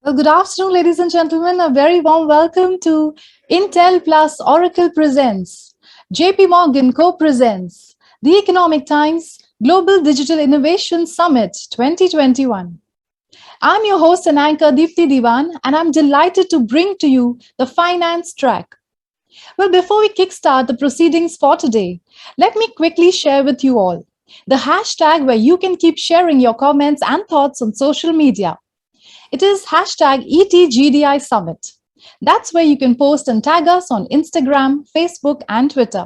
Well, good afternoon, ladies and gentlemen. A very warm welcome to Intel Plus Oracle Presents, JP Morgan Co presents the Economic Times Global Digital Innovation Summit 2021. I'm your host and anchor Deepthi Diwan, and I'm delighted to bring to you the finance track. Well, before we kickstart the proceedings for today, let me quickly share with you all the hashtag where you can keep sharing your comments and thoughts on social media. It is hashtag ETGDI Summit. That's where you can post and tag us on Instagram, Facebook, and Twitter.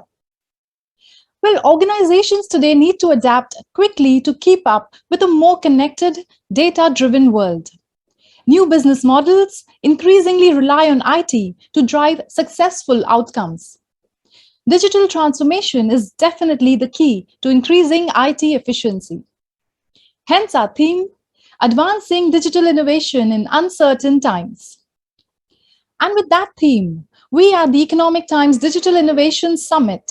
Well, organizations today need to adapt quickly to keep up with a more connected, data driven world. New business models increasingly rely on IT to drive successful outcomes. Digital transformation is definitely the key to increasing IT efficiency. Hence our theme, Advancing Digital Innovation in Uncertain Times. And with that theme, we at the Economic Times Digital Innovation Summit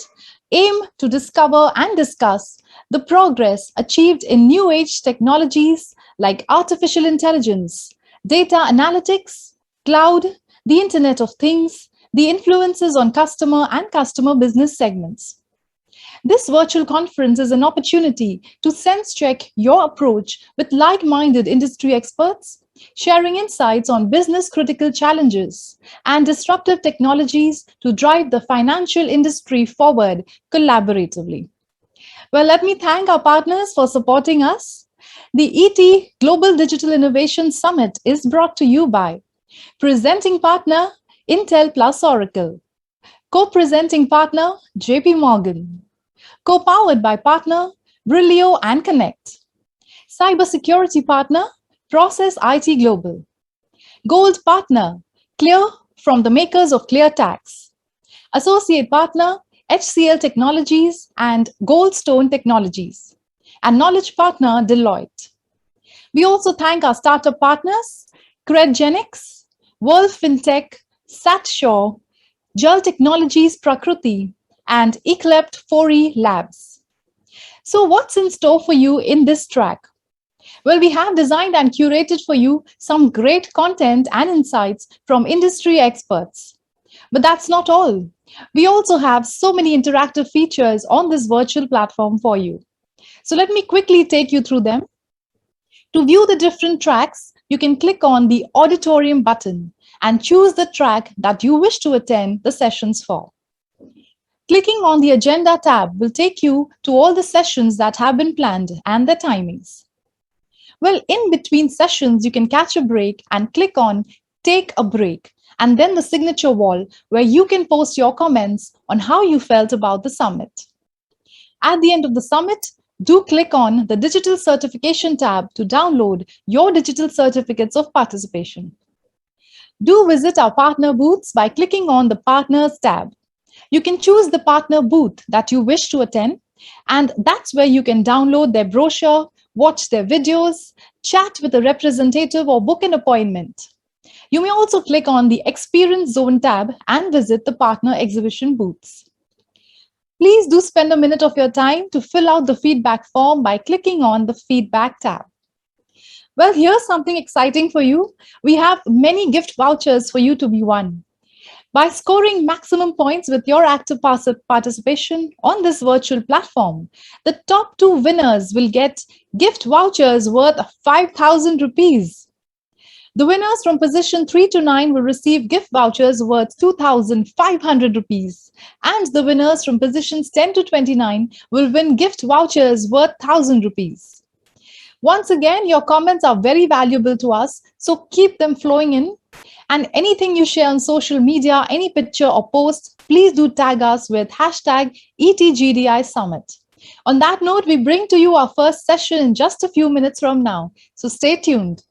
aim to discover and discuss the progress achieved in new age technologies like artificial intelligence, data analytics, cloud, the Internet of Things, the influences on customer and customer business segments. This virtual conference is an opportunity to sense check your approach with like minded industry experts, sharing insights on business critical challenges and disruptive technologies to drive the financial industry forward collaboratively. Well, let me thank our partners for supporting us. The ET Global Digital Innovation Summit is brought to you by presenting partner Intel Plus Oracle, co-presenting partner JP Morgan, co-powered by partner Brilio and Connect, cybersecurity partner Process IT Global, gold partner Clear from the makers of ClearTax, associate partner HCL Technologies and Goldstone Technologies, and knowledge partner Deloitte. We also thank our startup partners Credgenics, World FinTech, SatShaw, Jal Technologies Prakriti, and Eclept 4E Labs. So what's in store for you in this track? Well, we have designed and curated for you some great content and insights from industry experts. But that's not all. We also have so many interactive features on this virtual platform for you. So let me quickly take you through them. To view the different tracks, you can click on the auditorium button and choose the track that you wish to attend the sessions for. Clicking on the Agenda tab will take you to all the sessions that have been planned and their timings. Well, in between sessions, you can catch a break and click on Take a Break, and then the signature wall where you can post your comments on how you felt about the summit. At the end of the summit, do click on the Digital Certification tab to download your digital certificates of participation. Do visit our partner booths by clicking on the Partners tab. You can choose the partner booth that you wish to attend, and that's where you can download their brochure, watch their videos, chat with a representative, or book an appointment. You may also click on the Experience Zone tab and visit the partner exhibition booths. Please do spend a minute of your time to fill out the feedback form by clicking on the Feedback tab. Well, here's something exciting for you. We have many gift vouchers for you to be won. By scoring maximum points with your active participation on this virtual platform, the top 2 winners will get gift vouchers worth 5,000 rupees. The winners from position 3 to 9 will receive gift vouchers worth 2,500 rupees, and the winners from positions 10 to 29 will win gift vouchers worth 1,000 rupees. Once again, your comments are very valuable to us, so keep them flowing in. And anything you share on social media, any picture or post, please do tag us with hashtag ETGDI Summit. On that note, we bring to you our first session in just a few minutes from now. So stay tuned.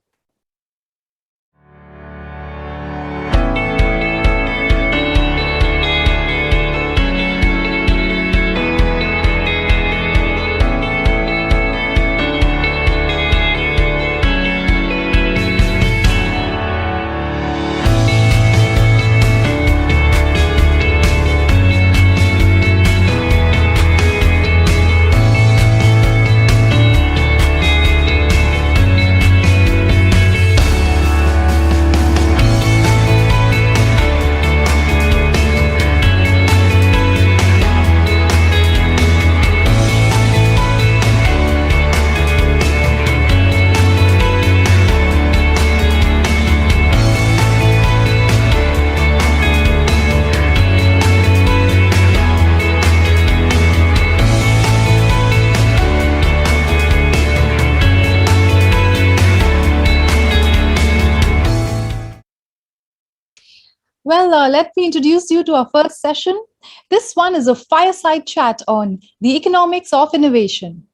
Well, let me introduce you to our first session. This one is a fireside chat on the economics of innovation.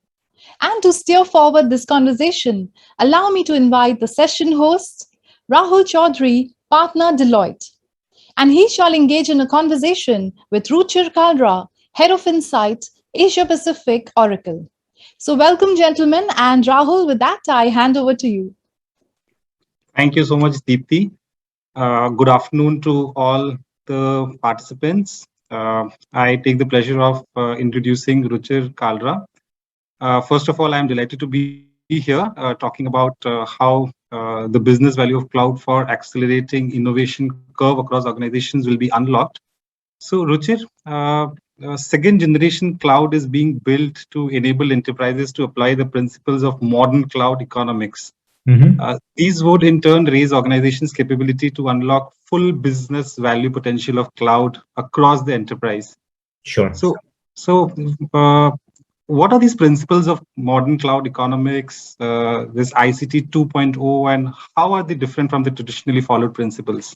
And to steer forward this conversation, allow me to invite the session host, Rahul Chowdhary, partner Deloitte. And he shall engage in a conversation with Ruchir Kalra, Head of Insight, Asia Pacific Oracle. So, welcome, gentlemen. And Rahul, with that, I hand over to you. Thank you so much, Deepthi. Good afternoon to all the participants. I take the pleasure of introducing Ruchir Kalra. First of all, I'm delighted to be here talking about how the business value of cloud for accelerating innovation curve across organizations will be unlocked. So, Ruchir, second generation cloud is being built to enable enterprises to apply the principles of modern cloud economics. These would in turn raise organizations' capability to unlock full business value potential of cloud across the enterprise. Sure. So, what are these principles of modern cloud economics, this ICT 2.0, and how are they different from the traditionally followed principles?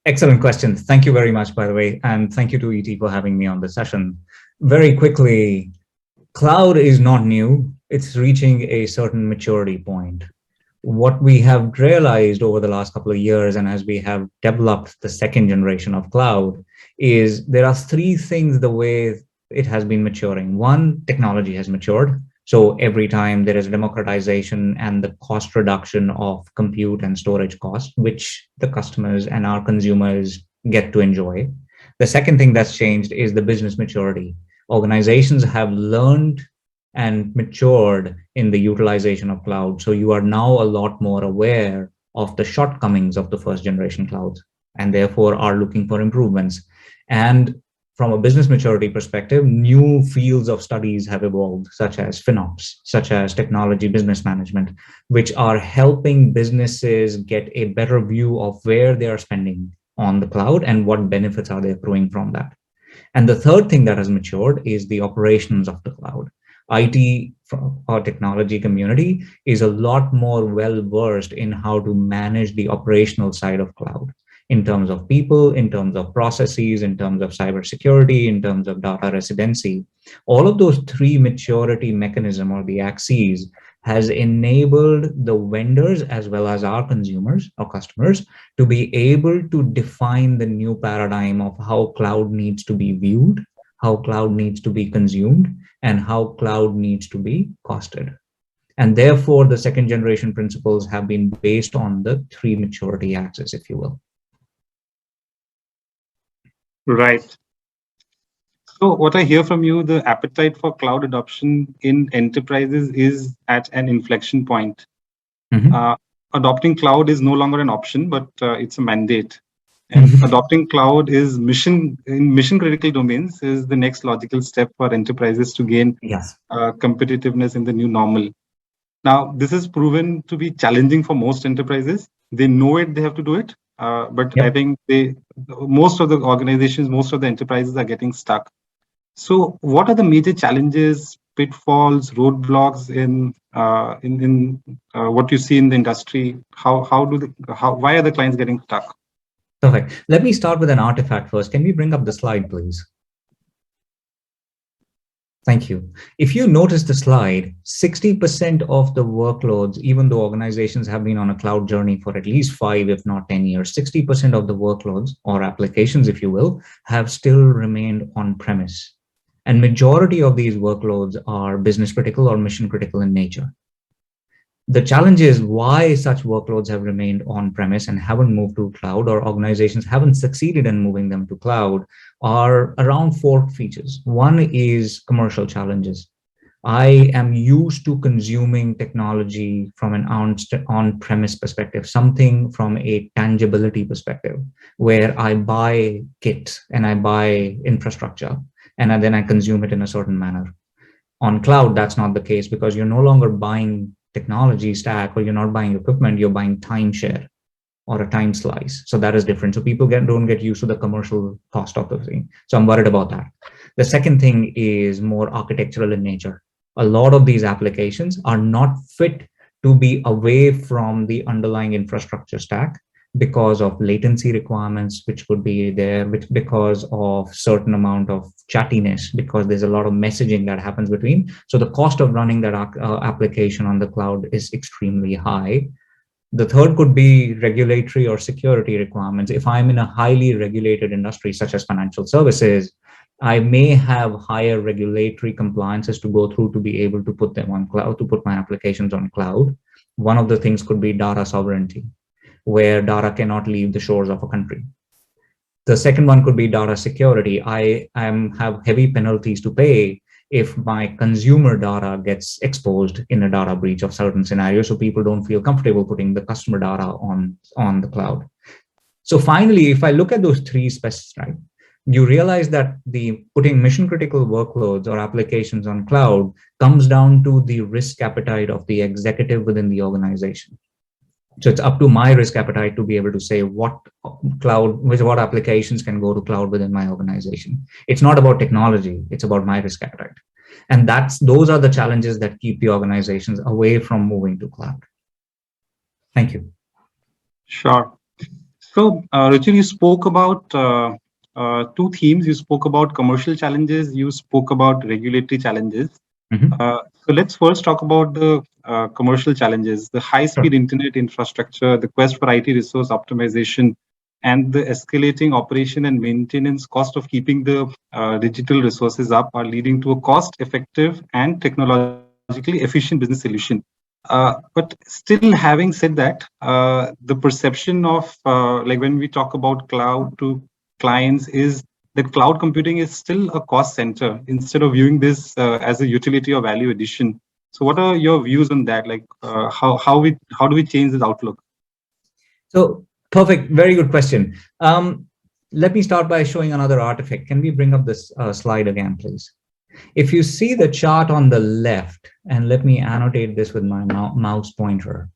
Excellent question. Thank you very much, by the way. And thank you to ET for having me on the session. Very quickly, cloud is not new. It's reaching a certain maturity point. What we have realized over the last couple of years, and as we have developed the second generation of cloud, is there are three things the way it has been maturing. One, technology has matured. So every time there is democratization and the cost reduction of compute and storage costs, which the customers and our consumers get to enjoy. The second thing that's changed is the business maturity. Organizations have learned and matured in the utilization of cloud. So you are now a lot more aware of the shortcomings of the first generation clouds and therefore are looking for improvements. And from a business maturity perspective, new fields of studies have evolved, such as FinOps, such as technology business management, which are helping businesses get a better view of where they are spending on the cloud and what benefits are they accruing from that. And the third thing that has matured is the operations of the cloud. IT or technology community is a lot more well-versed in how to manage the operational side of cloud in terms of people, in terms of processes, in terms of cybersecurity, in terms of data residency. All of those three maturity mechanism or the axes has enabled the vendors as well as our consumers or customers to be able to define the new paradigm of how cloud needs to be viewed, how cloud needs to be consumed, and how cloud needs to be costed. And therefore, the second generation principles have been based on the three maturity axes, if you will. Right. So what I hear from you, the appetite for cloud adoption in enterprises is at an inflection point. Adopting cloud is no longer an option, but it's a mandate. And adopting cloud is mission critical domains is the next logical step for enterprises to gain competitiveness in the new normal. Now, this is proven to be challenging for most enterprises. They know it, they have to do it. But I think most of the organizations, most of the enterprises are getting stuck. So what are the major challenges, pitfalls, roadblocks in what you see in the industry? Why are the clients getting stuck? Perfect. Let me start with an artifact first. Can we bring up the slide, please? Thank you. If you notice the slide, 60% of the workloads, even though organizations have been on a cloud journey for at least 5, if not 10 years, 60% of the workloads or applications, if you will, have still remained on premise. And majority of these workloads are business critical or mission critical in nature. The challenge is why such workloads have remained on premise and haven't moved to cloud, or organizations haven't succeeded in moving them to cloud, are around 4 features. One is commercial challenges. I am used to consuming technology from an on-premise perspective, something from a tangibility perspective, where I buy kit and I buy infrastructure, and then I consume it in a certain manner. On cloud, that's not the case because you're no longer buying technology stack, or you're not buying equipment, you're buying timeshare or a time slice. So that is different. So people don't get used to the commercial cost of the thing. So I'm worried about that. The second thing is more architectural in nature. A lot of these applications are not fit to be away from the underlying infrastructure stack. because of latency requirements, which could be there, which because of certain amount of chattiness, because there's a lot of messaging that happens between. So the cost of running that application on the cloud is extremely high. The third could be regulatory or security requirements. If I'm in a highly regulated industry, such as financial services, I may have higher regulatory compliances to go through to be able to put them on cloud, to put my applications on cloud. One of the things could be data sovereignty, where data cannot leave the shores of a country. The second one could be data security. I have heavy penalties to pay if my consumer data gets exposed in a data breach of certain scenarios, so people don't feel comfortable putting the customer data on the cloud. So finally, if I look at those three specs, right, you realize that the putting mission critical workloads or applications on cloud comes down to the risk appetite of the executive within the organization. So it's up to my risk appetite to be able to say what applications can go to cloud within my organization. It's not about technology, it's about my risk appetite. And those are the challenges that keep the organizations away from moving to cloud. Thank you. Sure. So, Ruchir, you spoke about two themes. You spoke about commercial challenges, you spoke about regulatory challenges. So let's first talk about the commercial challenges, the high-speed internet infrastructure, the quest for IT resource optimization, and the escalating operation and maintenance cost of keeping the digital resources up are leading to a cost-effective and technologically efficient business solution. But still, having said that, the perception of like when we talk about cloud to clients is that cloud computing is still a cost center instead of viewing this as a utility or value addition. So what are your views on that? Like how do we change this outlook? So perfect, very good question. Let me start by showing another artifact. Can we bring up this slide again, please? If you see the chart on the left, and let me annotate this with my mouse pointer,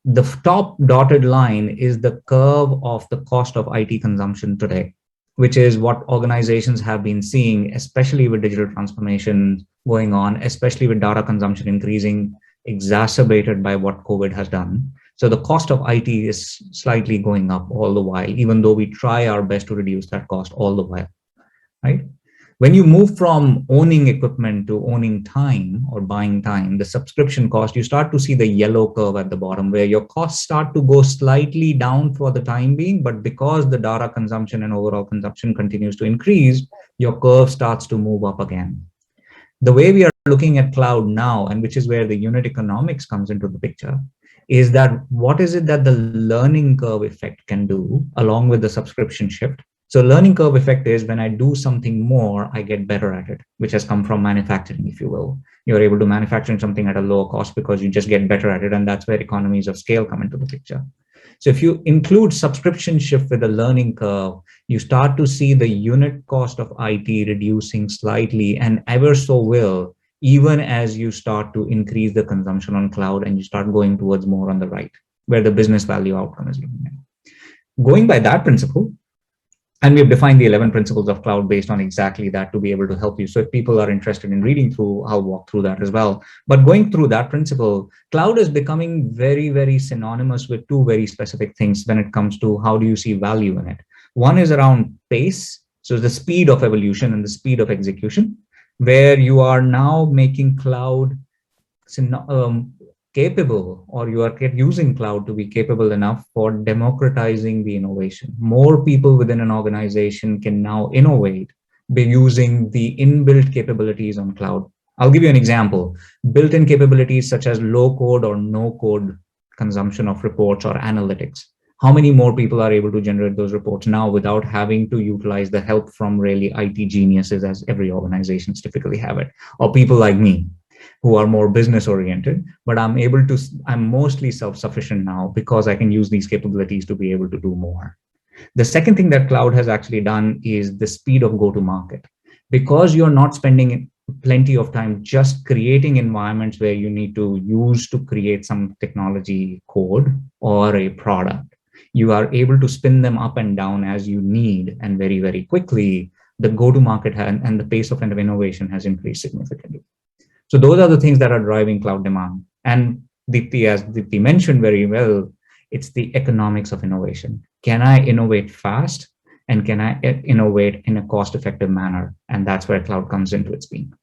the top dotted line is the curve of the cost of IT consumption today, which is what organizations have been seeing, especially with digital transformation going on, especially with data consumption increasing, exacerbated by what COVID has done. So the cost of IT is slightly going up all the while, even though we try our best to reduce that cost all the while, right? When you move from owning equipment to owning time or buying time, the subscription cost, you start to see the yellow curve at the bottom where your costs start to go slightly down for the time being, but because the data consumption and overall consumption continues to increase, your curve starts to move up again. The way we are looking at cloud now, and which is where the unit economics comes into the picture, is that what is it that the learning curve effect can do along with the subscription shift? So learning curve effect is when I do something more, I get better at it, which has come from manufacturing, if you will. You're able to manufacture something at a lower cost because you just get better at it. And that's where economies of scale come into the picture. So if you include subscription shift with a learning curve, you start to see the unit cost of IT reducing slightly, and ever so will, even as you start to increase the consumption on cloud and you start going towards more on the right, where the business value outcome is looking at. Going by that principle, and we've defined the 11 principles of cloud based on exactly that to be able to help you. So if people are interested in reading through, I'll walk through that as well. But going through that principle, cloud is becoming very, very synonymous with two very specific things when it comes to how do you see value in it. One is around pace, so the speed of evolution and the speed of execution, where you are now making cloud capable, or you are using cloud to be capable enough for democratizing the innovation. More people within an organization can now innovate by using the inbuilt capabilities on cloud. I'll give you an example. Built-in capabilities such as low code or no code consumption of reports or analytics. How many more people are able to generate those reports now without having to utilize the help from really IT geniuses, as every organizations typically have it, or people like me, who are more business oriented, but I'm mostly self-sufficient now because I can use these capabilities to be able to do more. The second thing that cloud has actually done is the speed of go-to-market. Because you're not spending plenty of time just creating environments where you need to use to create some technology code or a product, you are able to spin them up and down as you need, and very, very quickly, the go-to-market and the pace of innovation has increased significantly. So those are the things that are driving cloud demand. And Deepti, as Deepti mentioned very well, It's the economics of innovation. Can I innovate fast? And can I innovate in a cost-effective manner? And that's where cloud comes into its being.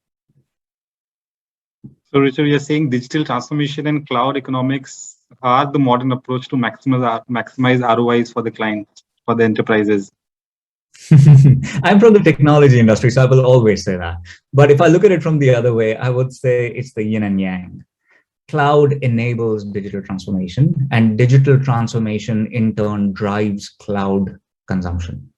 So, Richard, you're saying digital transformation and cloud economics are the modern approach to maximize ROIs for the clients, for the enterprises. I'm from the technology industry, so I will always say that. But if I look at it from the other way, I would say it's the yin and yang. Cloud enables digital transformation, and digital transformation in turn drives cloud consumption.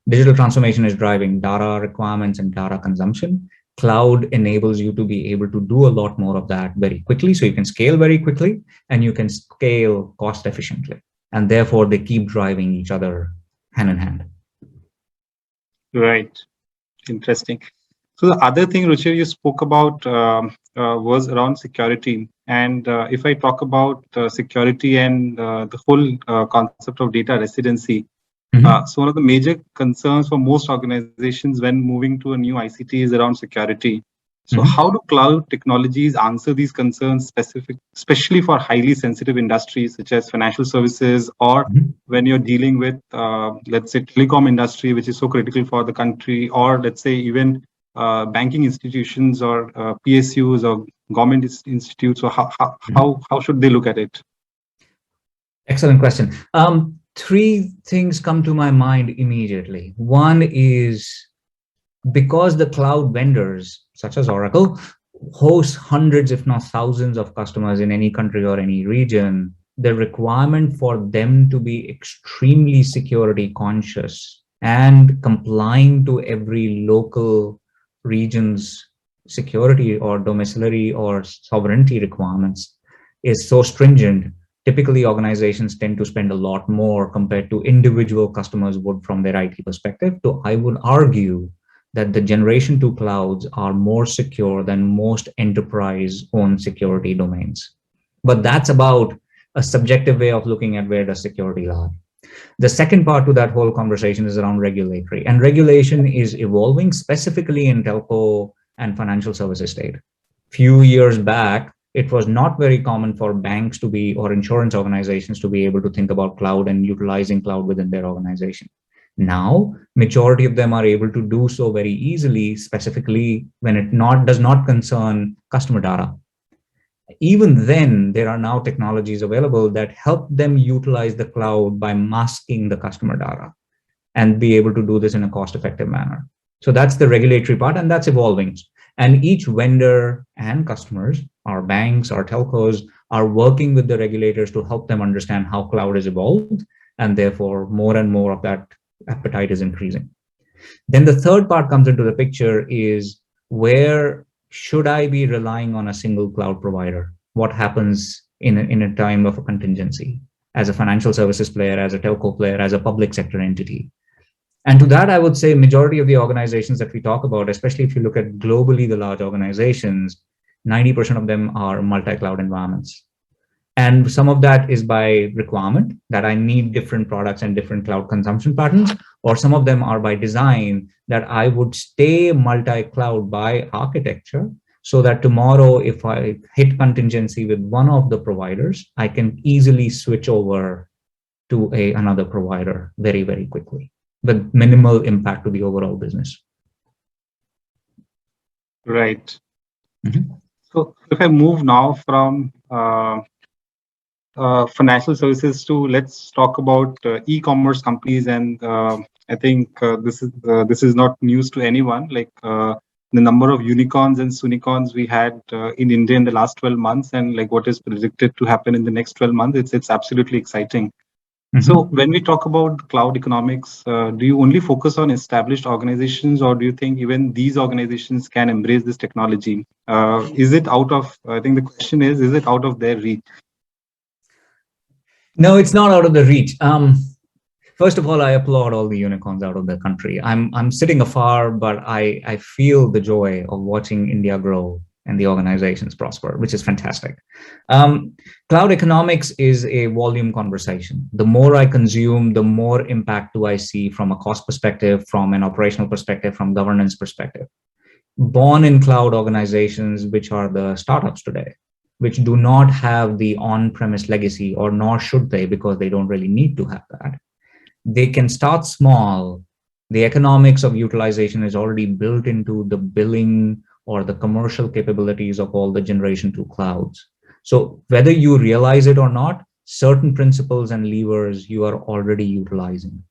Digital transformation is driving data requirements and data consumption. Cloud enables you to be able to do a lot more of that very quickly. So you can scale very quickly and you can scale cost efficiently. And therefore they keep driving each other hand in hand. Right. Interesting. So the other thing, Ruchir, you spoke about was around security. And if I talk about security and the whole concept of data residency, so one of the major concerns for most organizations when moving to a new ICT is around security. So how do cloud technologies answer these concerns especially for highly sensitive industries such as financial services, or when you're dealing with, let's say, telecom industry, which is so critical for the country, or let's say even banking institutions or PSUs or government institutes, or how should they look at it? Excellent question. Three things come to my mind immediately. One is because the cloud vendors, such as Oracle, host hundreds, if not thousands of customers in any country or any region, the requirement for them to be extremely security conscious and complying to every local region's security or domiciliary or sovereignty requirements is so stringent. Typically, organizations tend to spend a lot more compared to individual customers would from their IT perspective. So I would argue that the generation 2 clouds are more secure than most enterprise-owned security domains. But that's about a subjective way of looking at where does security lie. The second part to that whole conversation is around regulatory. And regulation is evolving specifically in telco and financial services state. Few years back, it was not very common for banks to be, or insurance organizations to be able to think about cloud and utilizing cloud within their organization. Now, majority of them are able to do so very easily, specifically when it does not concern customer data. Even then, there are now technologies available that help them utilize the cloud by masking the customer data and be able to do this in a cost-effective manner. So that's the regulatory part, and that's evolving. And each vendor and customers, our banks, our telcos, are working with the regulators to help them understand how cloud is evolved, and therefore more and more of that appetite is increasing. Then the third part comes into the picture is, where should I be relying on a single cloud provider? What happens in a time of a contingency as a financial services player, as a telco player, as a public sector entity? And to that, I would say majority of the organizations that we talk about, especially if you look at globally the large organizations, 90% of them are multi-cloud environments. And some of that is by requirement that I need different products and different cloud consumption patterns, or some of them are by design that I would stay multi-cloud by architecture so that tomorrow, if I hit contingency with one of the providers, I can easily switch over to another provider very, very quickly with minimal impact to the overall business. Right. So if I move now from financial services to, let's talk about e-commerce companies, and I think this is not news to anyone. Like the number of unicorns and sunicorns we had in India in the last 12 months, and like what is predicted to happen in the next 12 months, it's absolutely exciting. So when we talk about cloud economics, do you only focus on established organizations, or do you think even these organizations can embrace this technology? Is it out of, I think the question is it out of their reach? No, it's not out of the reach. First of all, I applaud all the unicorns out of the country. I'm sitting afar, but I feel the joy of watching India grow and the organizations prosper, which is fantastic. Cloud economics is a volume conversation. The more I consume, the more impact do I see from a cost perspective, from an operational perspective, from governance perspective. Born in cloud organizations, which are the startups today, which do not have the on-premise legacy, or nor should they, because they don't really need to have that. They can start small. The economics of utilization is already built into the billing or the commercial capabilities of all the Generation 2 clouds. So whether you realize it or not, certain principles and levers you are already utilizing.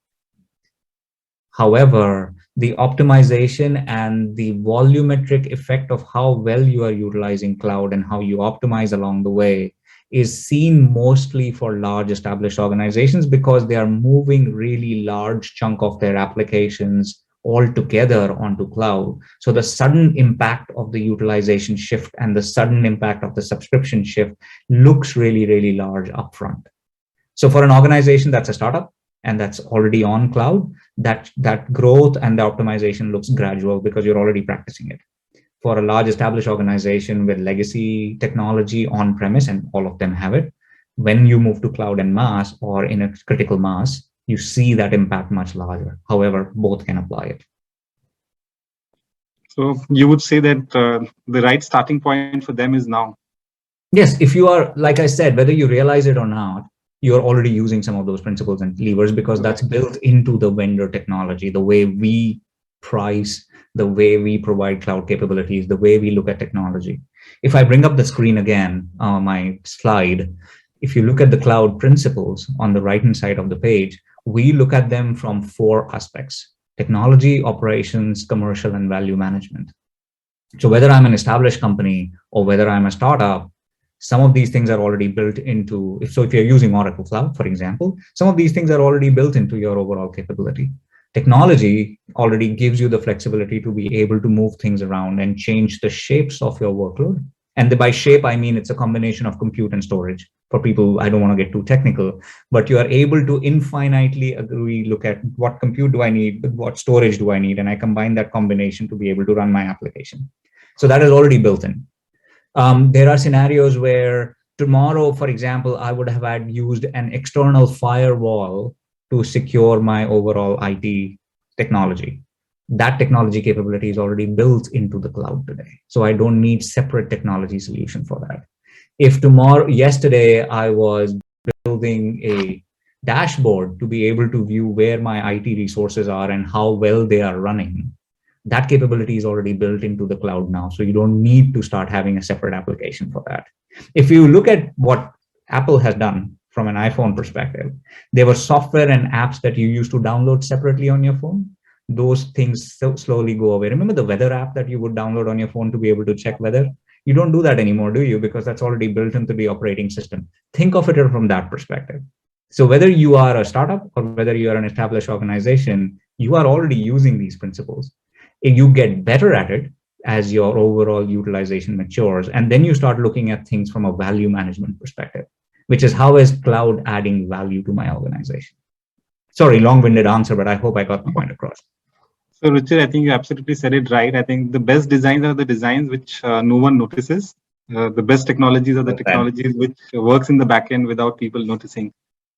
However, the optimization and the volumetric effect of how well you are utilizing cloud and how you optimize along the way is seen mostly for large established organizations, because they are moving really large chunk of their applications all together onto cloud. So the sudden impact of the utilization shift and the sudden impact of the subscription shift looks really, really large upfront. So for an organization that's a startup and that's already on cloud, that growth and the optimization looks gradual because you're already practicing it. For a large established organization with legacy technology on premise, and all of them have it, when you move to cloud en masse or in a critical mass, you see that impact much larger. However, both can apply it. So you would say that the right starting point for them is now. Yes, if you are, like I said, whether you realize it or not, you're already using some of those principles and levers, because that's built into the vendor technology, the way we price, the way we provide cloud capabilities, the way we look at technology. If I bring up the screen again, my slide, if you look at the cloud principles on the right-hand side of the page, we look at them from 4 aspects: technology, operations, commercial, and value management. So whether I'm an established company or whether I'm a startup, some of these things are already built into, so if you're using Oracle Cloud, for example, some of these things are already built into your overall capability. Technology already gives you the flexibility to be able to move things around and change the shapes of your workload. And by shape, I mean it's a combination of compute and storage. For people, I don't want to get too technical, but you are able to infinitely look at what compute do I need, what storage do I need, and I combine that combination to be able to run my application. So that is already built in. There are scenarios where tomorrow, for example, I would have had used an external firewall to secure my overall IT technology. That technology capability is already built into the cloud today. So I don't need separate technology solution for that. If yesterday I was building a dashboard to be able to view where my IT resources are and how well they are running, that capability is already built into the cloud now. So you don't need to start having a separate application for that. If you look at what Apple has done from an iPhone perspective, there were software and apps that you used to download separately on your phone. Those things slowly go away. Remember the weather app that you would download on your phone to be able to check weather? You don't do that anymore, do you? Because that's already built into the operating system. Think of it from that perspective. So whether you are a startup or whether you are an established organization, you are already using these principles. You get better at it as your overall utilization matures. And then you start looking at things from a value management perspective, which is how is cloud adding value to my organization? Sorry, long-winded answer, but I hope I got the point across. So Ruchir, I think you absolutely said it right. I think the best designs are the designs which no one notices. The best technologies are the technologies which works in the back end without people noticing.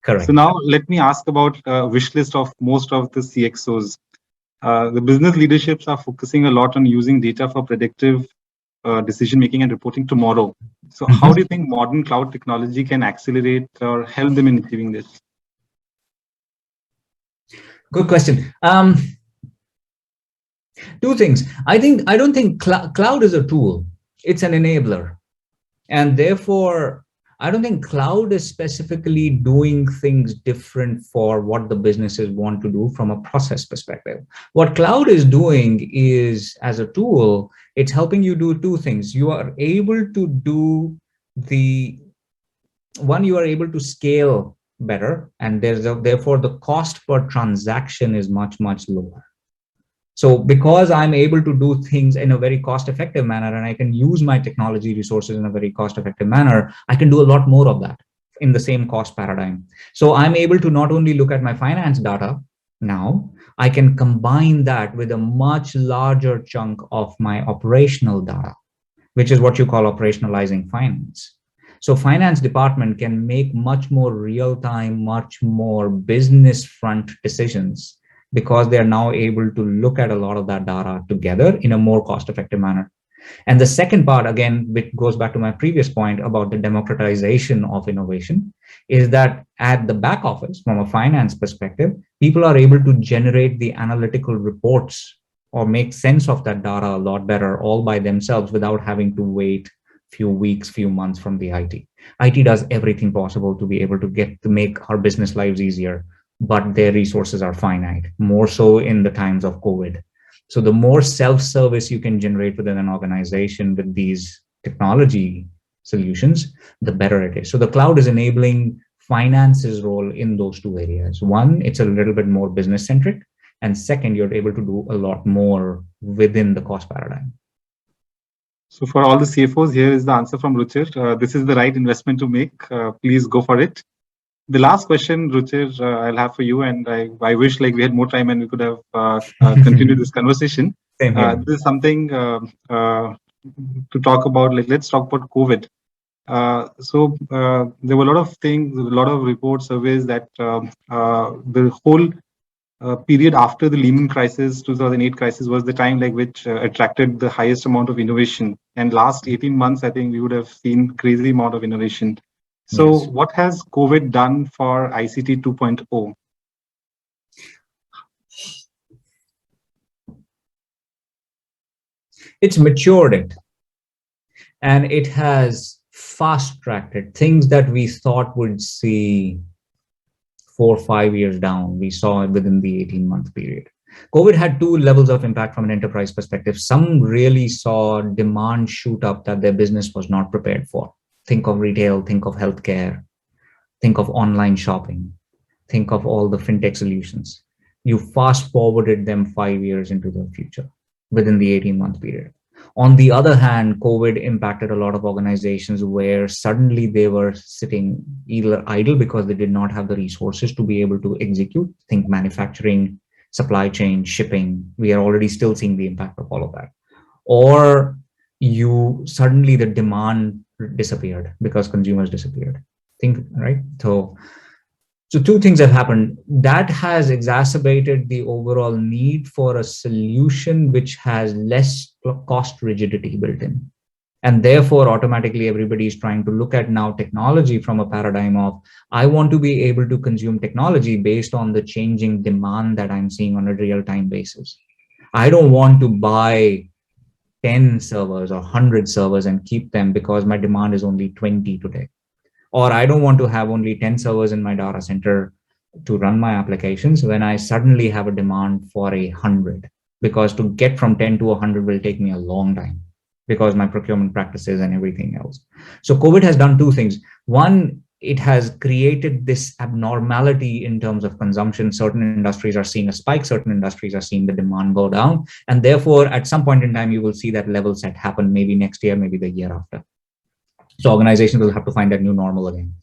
Correct. So now let me ask about wish list of most of the CXOs. The business leaderships are focusing a lot on using data for predictive decision making and reporting tomorrow. So how do you think modern cloud technology can accelerate or help them in achieving this? Good question. Two things. I don't think cloud is a tool. It's an enabler. And therefore, I don't think cloud is specifically doing things different for what the businesses want to do from a process perspective. What cloud is doing is, as a tool, it's helping you do 2 things. You are able to do you are able to scale better, and therefore the cost per transaction is much, much lower. So because I'm able to do things in a very cost-effective manner, and I can use my technology resources in a very cost-effective manner, I can do a lot more of that in the same cost paradigm. So I'm able to not only look at my finance data now, I can combine that with a much larger chunk of my operational data, which is what you call operationalizing finance. So finance department can make much more real-time, much more business front decisions, because they are now able to look at a lot of that data together in a more cost-effective manner. And the second part, again, which goes back to my previous point about the democratization of innovation, is that at the back office, from a finance perspective, people are able to generate the analytical reports or make sense of that data a lot better all by themselves without having to wait few weeks, few months from the IT. IT does everything possible to be able to make our business lives easier, but their resources are finite, more so in the times of COVID. So the more self-service you can generate within an organization with these technology solutions, the better it is. So the cloud is enabling finance's role in those two areas. One, it's a little bit more business centric. And second, you're able to do a lot more within the cost paradigm. So for all the CFOs, here is the answer from Ruchir. This is the right investment to make. Please go for it. The last question, Ruchir, I'll have for you, and I wish like we had more time and we could have continued this conversation. This is something to talk about. Like, let's talk about COVID. So there were a lot of things, a lot of reports, surveys that the whole period after the Lehman crisis, 2008 crisis, was the time like which attracted the highest amount of innovation. And last 18 months, I think we would have seen crazy amount of innovation. So yes. What has COVID done for ICT 2.0? It's matured it. And it has fast-tracked it. Things that we thought would see 4 or 5 years down, we saw it within the 18-month period. COVID had two levels of impact from an enterprise perspective. Some really saw demand shoot up that their business was not prepared for. Think of retail, think of healthcare, think of online shopping, think of all the fintech solutions. You fast forwarded them 5 years into the future within the 18-month period. On the other hand, COVID impacted a lot of organizations where suddenly they were sitting either idle because they did not have the resources to be able to execute. Think manufacturing, supply chain, shipping. We are already still seeing the impact of all of that. Or suddenly the demand disappeared because consumers disappeared. Right? So two things have happened. That has exacerbated the overall need for a solution which has less cost rigidity built in. And therefore, automatically, everybody is trying to look at now technology from a paradigm of, I want to be able to consume technology based on the changing demand that I'm seeing on a real-time basis. I don't want to buy 10 servers or 100 servers and keep them because my demand is only 20 today. Or I don't want to have only 10 servers in my data center to run my applications when I suddenly have a demand for 100, because to get from 10 to 100 will take me a long time because my procurement practices and everything else. So COVID has done two things. One, it has created this abnormality in terms of consumption. Certain industries are seeing a spike, certain industries are seeing the demand go down. And therefore, at some point in time, you will see that level set happen maybe next year, maybe the year after. So organizations will have to find that new normal again.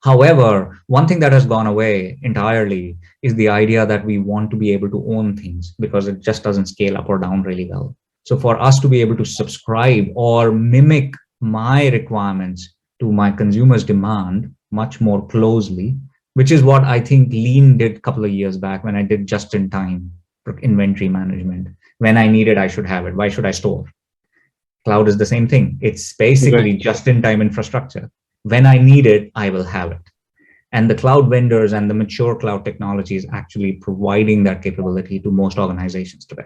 However, one thing that has gone away entirely is the idea that we want to be able to own things because it just doesn't scale up or down really well. So for us to be able to subscribe or mimic my requirements to my consumer's demand much more closely, which is what I think Lean did a couple of years back when I did just-in-time inventory management. When I need it, I should have it. Why should I store? Cloud is the same thing. It's basically just-in-time infrastructure. When I need it, I will have it. And the cloud vendors and the mature cloud technology is actually providing that capability to most organizations today.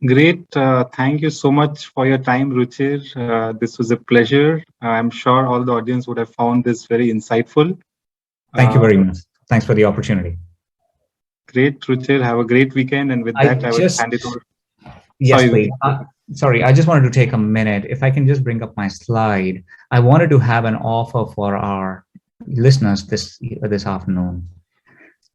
Great. Thank you so much for your time, Ruchir. This was a pleasure. I'm sure all the audience would have found this very insightful. Thank you very much. Thanks for the opportunity. Great, Ruchir. Have a great weekend. And with that, I will hand it over. Yes, please. Sorry, I just wanted to take a minute. If I can just bring up my slide. I wanted to have an offer for our listeners this afternoon.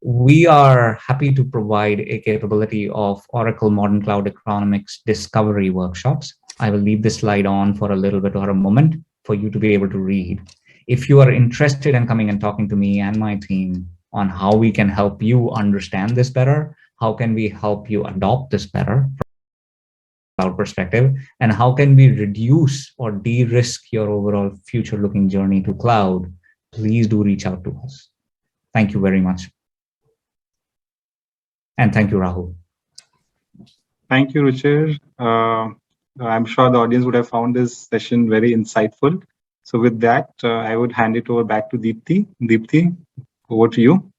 We are happy to provide a capability of Oracle Modern Cloud Economics Discovery workshops. I will leave this slide on for a little bit or a moment for you to be able to read. If you are interested in coming and talking to me and my team on how we can help you understand this better, how can we help you adopt this better from a cloud perspective, and how can we reduce or de-risk your overall future-looking journey to cloud, please do reach out to us. Thank you very much. And thank you, Rahul. Thank you, Ruchir. I'm sure the audience would have found this session very insightful. So with that, I would hand it over back to Deepthi. Deepthi, over to you.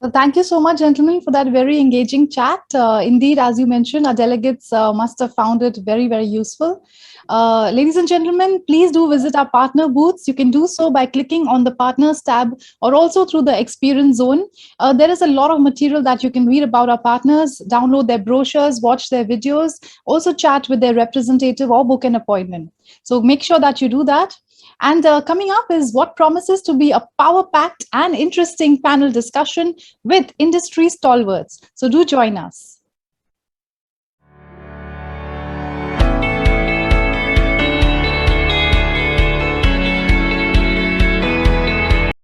Well, thank you so much, gentlemen, for that very engaging chat. Indeed, as you mentioned, our delegates must have found it very, very useful. Ladies and gentlemen, please do visit our partner booths. You can do so by clicking on the partners tab or also through the experience zone. There is a lot of material that you can read about our partners, download their brochures, watch their videos, also chat with their representative or book an appointment. So make sure that you do that. And coming up is what promises to be a power-packed and interesting panel discussion with industry stalwarts. So do join us.